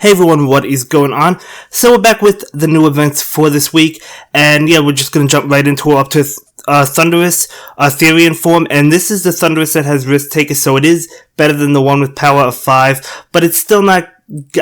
Hey everyone, what is going on? So we're back with the new events for this week, and yeah, we're just gonna jump right into it up to Thunderous, Therian form, and this is the Thunderous that has Risk Taker, so it is better than the one with Power of 5, but it's still not,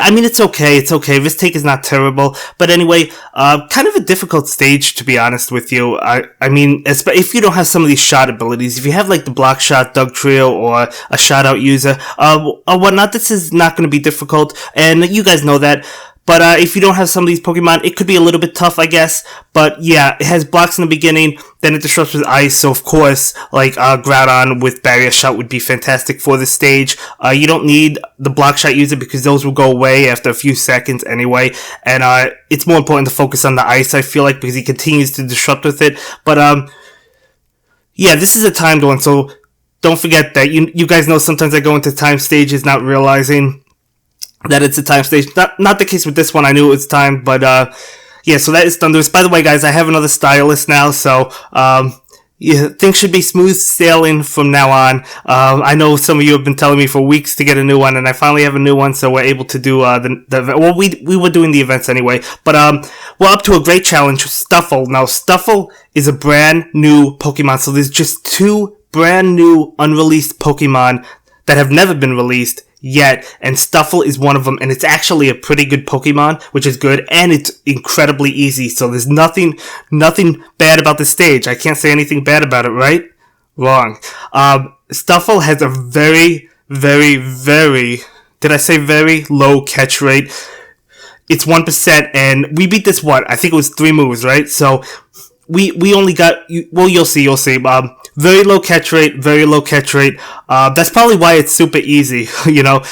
I mean, it's okay, Risk Taker is not terrible, but anyway, kind of a difficult stage, to be honest with you. I mean, if you don't have some of these shot abilities, if you have like the Block Shot, Dug Trio, or a Shot Out user, or whatnot, this is not gonna be difficult, and you guys know that. But if you don't have some of these Pokemon, it could be a little bit tough, I guess. But yeah, it has blocks in the beginning, then it disrupts with Ice, so of course, like Groudon with Barrier Shot would be fantastic for this stage. You don't need the Block Shot user because those will go away after a few seconds anyway. And it's more important to focus on the Ice, I feel like, because he continues to disrupt with it. But yeah, this is a timed one, so don't forget that. You guys know sometimes I go into time stages not realizing that it's a time stage. Not the case with this one. I knew it was timed, but yeah, so that is Thunderous. By the way, guys, I have another stylist now, so yeah, things should be smooth sailing from now on. I know some of you have been telling me for weeks to get a new one, and I finally have a new one, so we're able to do well, we were doing the events anyway, but we're up to a great challenge, Stufful. Now, Stufful is a brand new Pokemon, so there's just 2 brand new unreleased Pokemon that have never been released yet, and Stufful is one of them, and it's actually a pretty good Pokemon, which is good, and it's incredibly easy, so there's nothing bad about the stage. I can't say anything bad about it, right? Wrong. Stufful has a very, did I say very low catch rate? It's 1%, and we beat this, I think it was 3 moves, right? So, we only got, well, you'll see, very low catch rate, that's probably why it's super easy, you know,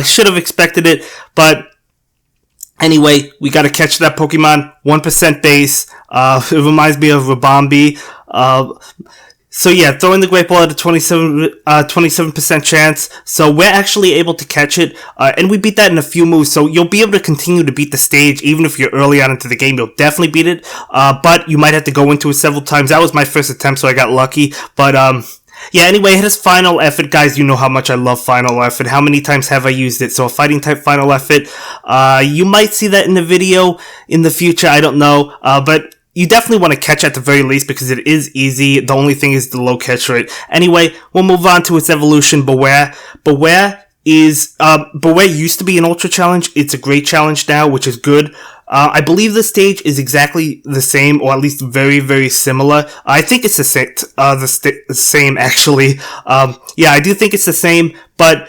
should have expected it, but anyway, we gotta catch that Pokemon, 1% base, it reminds me of Rabombi, so yeah, throwing the Great Ball at a 27% chance, so we're actually able to catch it, and we beat that in a few moves, so you'll be able to continue to beat the stage, even if you're early on into the game, you'll definitely beat it, but you might have to go into it several times. That was my first attempt, so I got lucky, but yeah, anyway, it has Final Effort, guys. You know how much I love Final Effort. How many times have I used it? So a fighting type Final Effort, you might see that in the video in the future, I don't know, but you definitely want to catch at the very least because it is easy. The only thing is the low catch rate. Anyway, we'll move on to its evolution, Bewear. Bewear used to be an Ultra Challenge. It's a great challenge now, which is good. I believe the stage is exactly the same, or at least very similar. I think it's the same actually. Yeah, I do think it's the same, but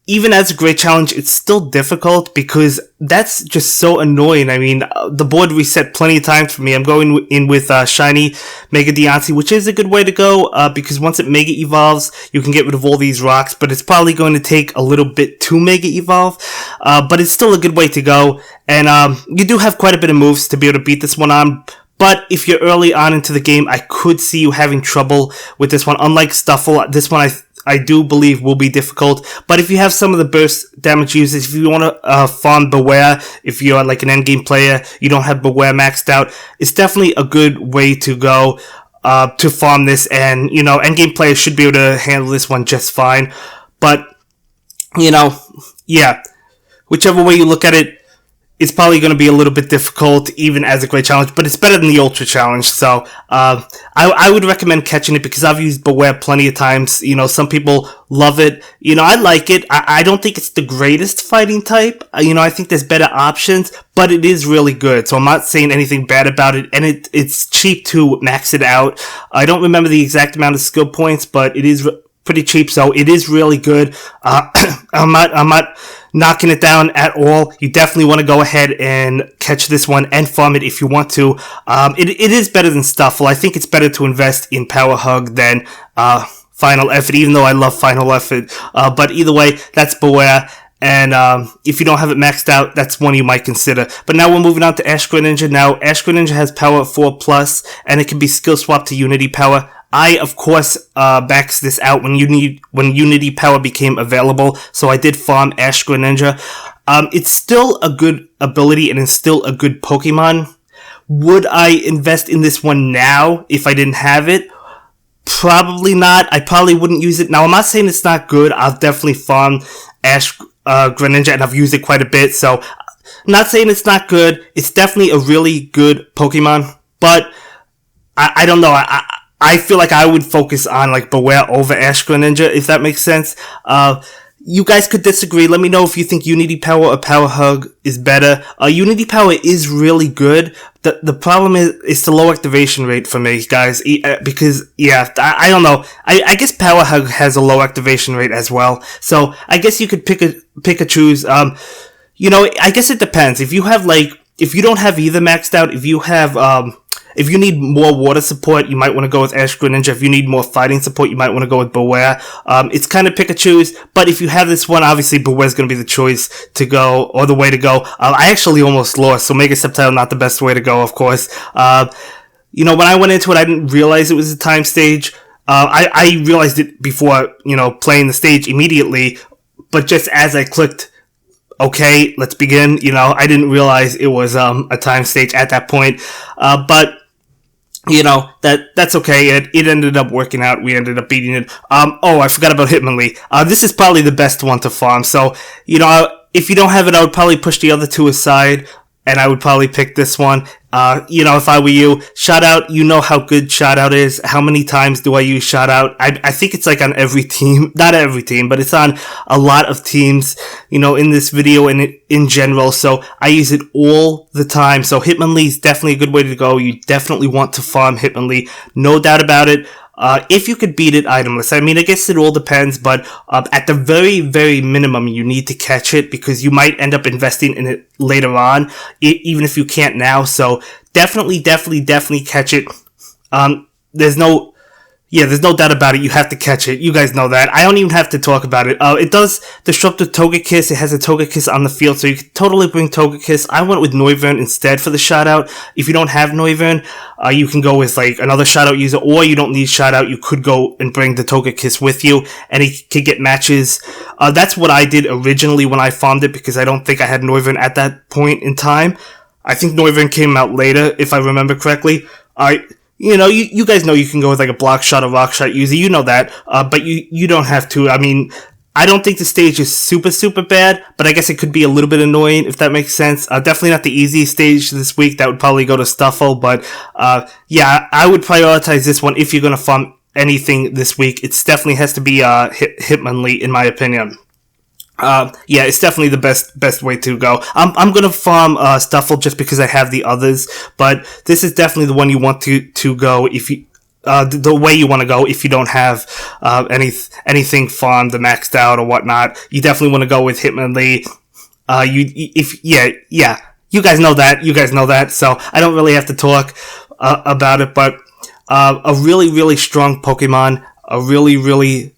even as a great challenge, it's still difficult because that's just so annoying. I mean, the board reset plenty of times for me. I'm going in with Shiny Mega Deontay, which is a good way to go because once it Mega Evolves, you can get rid of all these rocks, but it's probably going to take a little bit to Mega Evolve, but it's still a good way to go, and you do have quite a bit of moves to be able to beat this one on. But if you're early on into the game, I could see you having trouble with this one. Unlike Stufful, this one I do believe will be difficult, but if you have some of the burst damage users, if you want to farm Bewear, if you're like an endgame player, you don't have Bewear maxed out, it's definitely a good way to go to farm this, and you know, endgame players should be able to handle this one just fine. But you know, yeah, whichever way you look at it, it's probably going to be a little bit difficult, even as a great challenge, but it's better than the Ultra Challenge, so I would recommend catching it because I've used Bewear plenty of times. You know, some people love it. You know, I like it. I don't think it's the greatest fighting type. You know, I think there's better options, but it is really good, so I'm not saying anything bad about it, and it's cheap to max it out. I don't remember the exact amount of skill points, but it is pretty cheap, so it is really good. I'm not knocking it down at all. You definitely want to go ahead and catch this one and farm it if you want to. It is better than Stufful. I think it's better to invest in Power Hug than Final Effort, even though I love Final Effort. But either way, that's Bewear. And if you don't have it maxed out, that's one you might consider. But now we're moving on to Ash-Greninja. Now, Ash-Greninja has Power 4+, and it can be skill swapped to Unity Power. I, of course, maxed this out when Unity Power became available, so I did farm Ash-Greninja. It's still a good ability, and it's still a good Pokemon. Would I invest in this one now if I didn't have it? Probably not. I probably wouldn't use it. Now, I'm not saying it's not good. I'll definitely farm Ash-Greninja, and I've used it quite a bit, so not saying it's not good. It's definitely a really good Pokemon, but I don't know. I feel like I would focus on like Bewear over Ash-Greninja, if that makes sense. You guys could disagree. Let me know if you think Unity Power or Power Hug is better. Unity Power is really good. The problem is it's the low activation rate for me, guys. Because yeah, I don't know. I guess Power Hug has a low activation rate as well. So I guess you could pick a choose. You know, I guess it depends. If you don't have either maxed out, if you need more water support, you might want to go with Ash-Greninja. If you need more fighting support, you might want to go with Bewear. It's kind of pick a choose, but if you have this one, obviously Bewear's going to be the choice to go, or the way to go. I actually almost lost, so Mega Sceptile not the best way to go, of course. You know, when I went into it, I didn't realize it was a time stage. I realized it before, you know, playing the stage immediately, but just as I clicked, okay, let's begin, you know, I didn't realize it was a time stage at that point. But you know, that's okay. It ended up working out. We ended up beating it. I forgot about Hitmonlee. This is probably the best one to farm. So, you know, if you don't have it, I would probably push the other two aside, and I would probably pick this one. You know, if I were you, Shout Out, you know how good Shout Out is. How many times do I use Shout Out? I think it's like on every team. Not every team, but it's on a lot of teams, you know, in this video and in general. So I use it all the time. So Hitmonlee is definitely a good way to go. You definitely want to farm Hitmonlee. No doubt about it. If you could beat it itemless. I mean, I guess it all depends, but at the very, very minimum, you need to catch it because you might end up investing in it later on, even if you can't now. So definitely catch it. There's no doubt about it. You have to catch it. You guys know that. I don't even have to talk about it. It does disrupt with Togekiss. It has a Togekiss on the field, so you can totally bring Togekiss. I went with Noivern instead for the Shout-Out. If you don't have Noivern, you can go with like another Shout-Out user, or you don't need Shout-Out. You could go and bring the Togekiss with you, and it could get matches. That's what I did originally when I farmed it, because I don't think I had Noivern at that point in time. I think Noivern came out later, if I remember correctly. You know, you guys know you can go with like a Block Shot or Rock Shot user. You know that. But you don't have to. I mean, I don't think the stage is super, super bad, but I guess it could be a little bit annoying, if that makes sense. Definitely not the easiest stage this week. That would probably go to Stufful, but, yeah, I would prioritize this one if you're gonna farm anything this week. It definitely has to be, Hitmonlee, in my opinion. Yeah, it's definitely the best way to go. I'm gonna farm, Stufful just because I have the others, but this is definitely the one you want to go if you, the way you want to go if you don't have, anything farmed, maxed out or whatnot. You definitely want to go with Hitmonlee. You guys know that, so I don't really have to talk, about it, but, a really, really strong Pokemon, a really, really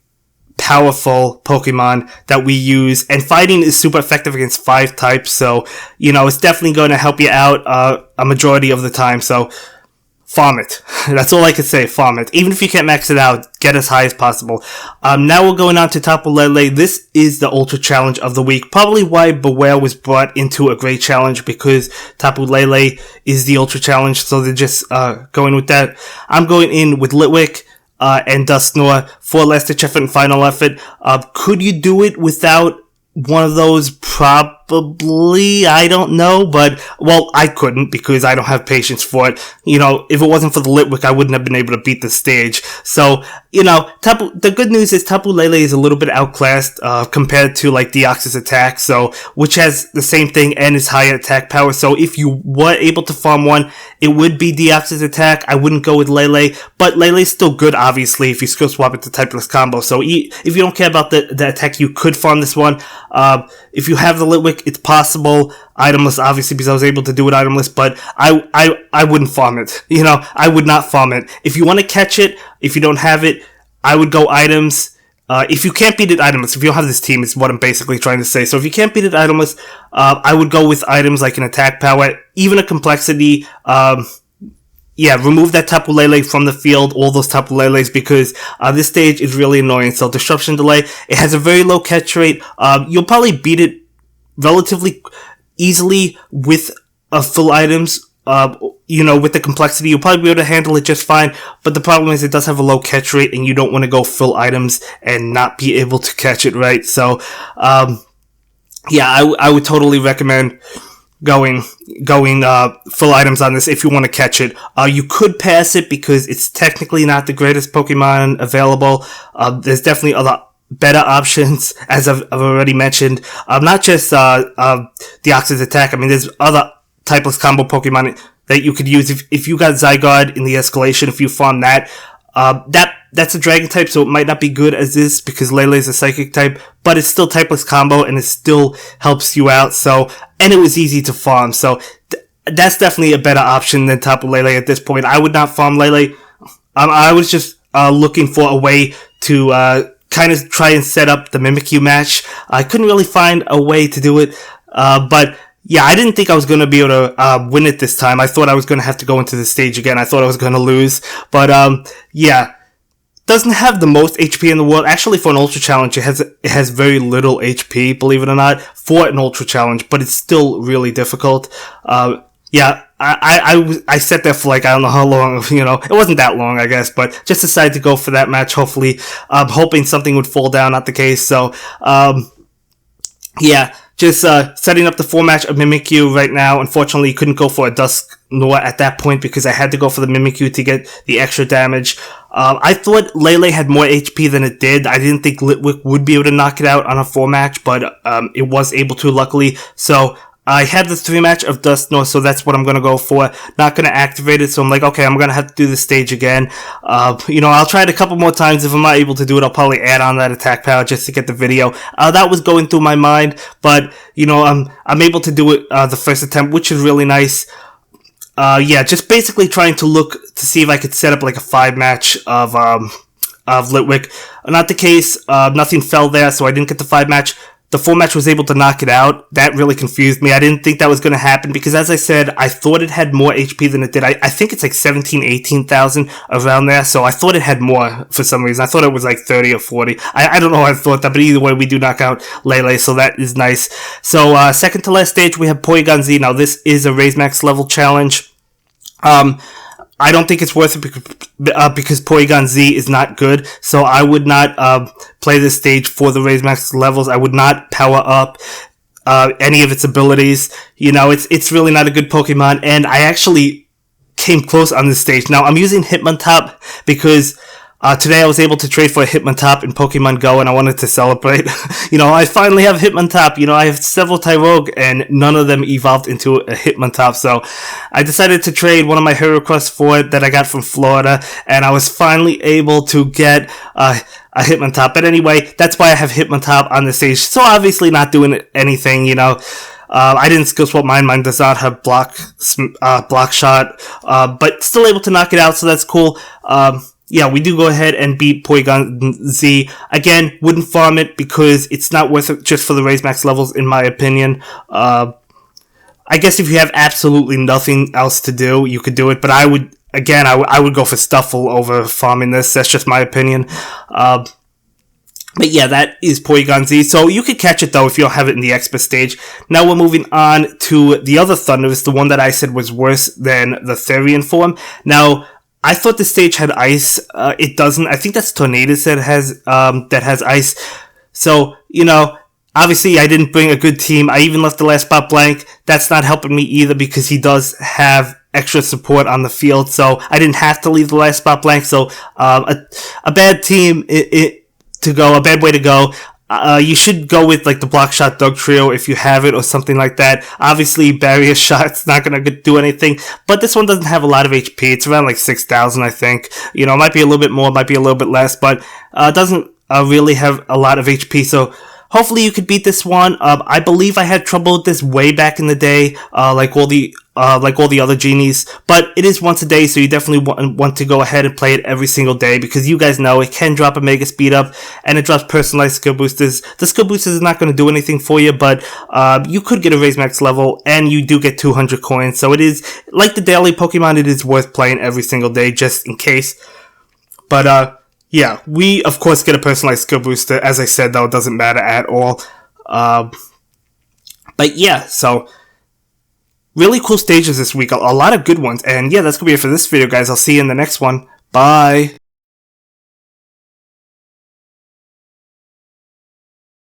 powerful Pokemon that we use, and fighting is super effective against 5 types, so, you know, it's definitely going to help you out, a majority of the time, so, farm it. That's all I can say, farm it. Even if you can't max it out, get as high as possible. Now we're going on to Tapu Lele. This is the Ultra Challenge of the week, probably why Bewear was brought into a Great Challenge, because Tapu Lele is the Ultra Challenge, so they're just, going with that. I'm going in with Litwick, and Dusknoir for Last Ditch Effort and Final Effort. Could you do it without one of those? Probably, I don't know, but, well, I couldn't because I don't have patience for it. You know, if it wasn't for the Litwick, I wouldn't have been able to beat the stage. So, you know, the good news is Tapu Lele is a little bit outclassed, compared to, like, Deoxys attack, so, which has the same thing and is higher attack power, so if you were able to farm one, it would be Deoxys attack. I wouldn't go with Lele, but Lele's still good, obviously, if you skill swap it to typeless combo, so if you don't care about the attack, you could farm this one. If you have the Litwick, it's possible. Itemless, obviously, because I was able to do it itemless, but I wouldn't farm it. You know, I would not farm it. If you want to catch it, if you don't have it, I would go items. If you can't beat it itemless, if you don't have this team, is what I'm basically trying to say. So if you can't beat it itemless, I would go with items like an attack power, even a complexity. Yeah, remove that Tapu Lele from the field, all those Tapu Leles, because this stage is really annoying. So Disruption Delay, it has a very low catch rate. You'll probably beat it relatively easily with full items. You know, with the complexity, you'll probably be able to handle it just fine, but the problem is it does have a low catch rate, and you don't want to go full items and not be able to catch it right. So, yeah, I would totally recommend going full items on this if you want to catch it. You could pass it because it's technically not the greatest Pokemon available. There's definitely other better options, as I've already mentioned. Not just Deoxys Attack. I mean, there's other typeless combo Pokemon that you could use if you got Zygarde in the escalation. If you farm that, that's a dragon type, so it might not be good as this because Lele is a psychic type, but it's still typeless combo and it still helps you out. So, and it was easy to farm, so that's definitely a better option than Tapu Lele at this point. I would not farm Lele. I was just looking for a way to kind of try and set up the Mimikyu match. I couldn't really find a way to do it, but yeah, I didn't think I was going to be able to win it this time. I thought I was going to have to go into the stage again. I thought I was going to lose. But yeah, doesn't have the most HP in the world. Actually, for an Ultra Challenge, it has very little HP, believe it or not, for an Ultra Challenge, but it's still really difficult. Yeah, I sat there for like, I don't know how long, you know, it wasn't that long, I guess, but just decided to go for that match, hopefully, hoping something would fall down, not the case. So, yeah, just setting up the 4-match of Mimikyu right now. Unfortunately, you couldn't go for a Dusknoir at that point because I had to go for the Mimikyu to get the extra damage. I thought Lele had more HP than it did. I didn't think Litwick would be able to knock it out on a 4-match, but it was able to, luckily. So I had the 3-match of Dusknoir, so that's what I'm going to go for. Not going to activate it, so I'm like, okay, I'm going to have to do the stage again. You know, I'll try it a couple more times. If I'm not able to do it, I'll probably add on that attack power just to get the video. That was going through my mind, but, you know, I'm able to do it the first attempt, which is really nice. Yeah, just basically trying to look to see if I could set up like a 5-match of Litwick. Not the case. Nothing fell there, so I didn't get the 5-match. The 4-match was able to knock it out. That really confused me. I didn't think that was going to happen because, as I said, I thought it had more HP than it did. I think it's like 17,000, 18,000 around there, so I thought it had more for some reason. I thought it was like 30 or 40. I don't know how I thought that, but either way, we do knock out Lele, so that is nice. So, second to last stage, we have Porygon Z. Now, this is a Raise Max level challenge. I don't think it's worth it because Porygon Z is not good, so I would not play this stage for the Raise Max levels. I would not power up any of its abilities. You know, it's really not a good Pokemon, and I actually came close on this stage. Now, I'm using Hitmontop because today I was able to trade for a Hitmontop in Pokemon Go, and I wanted to celebrate. You know, I finally have Hitmontop. You know, I have several Tyrogue, and none of them evolved into a Hitmontop, so I decided to trade one of my Hero Quests for it that I got from Florida, and I was finally able to get a Hitmontop. But anyway, that's why I have Hitmontop on the stage. So obviously not doing anything, you know. I didn't skill swap mine. Mine does not have block shot, but still able to knock it out, so that's cool. Yeah, we do go ahead and beat Porygon Z. Again, wouldn't farm it because it's not worth it just for the Raise Max levels, in my opinion. I guess if you have absolutely nothing else to do, you could do it, but I would go for Stufful over farming this. That's just my opinion. But yeah, that is Porygon Z. So you could catch it, though, if you don't have it in the Expo stage. Now we're moving on to the other Thundurus, the one that I said was worse than the Therian form. Now, I thought the stage had ice. It doesn't. I think that's Tornadus that has ice. So, you know, obviously I didn't bring a good team. I even left the last spot blank. That's not helping me either because he does have extra support on the field. So I didn't have to leave the last spot blank. So, a bad team to go, a bad way to go. You should go with like the Block Shot Dug Trio if you have it or something like that. Obviously, Barrier Shot's not going to do anything, but this one doesn't have a lot of HP. It's around like 6,000, I think. You know, it might be a little bit more, might be a little bit less, but doesn't really have a lot of HP, so hopefully you could beat this one. I believe I had trouble with this way back in the day, like all the other genies, but it is once a day, so you definitely want to go ahead and play it every single day, because you guys know it can drop a Mega Speed Up, and it drops personalized skill boosters. The skill boosters is not going to do anything for you, but you could get a Raise Max level, and you do get 200 coins, so it is, like the daily Pokemon, it is worth playing every single day, just in case. But, yeah, we, of course, get a personalized skill booster. As I said, though, it doesn't matter at all. But, yeah, so really cool stages this week. A lot of good ones. And, yeah, that's going to be it for this video, guys. I'll see you in the next one. Bye.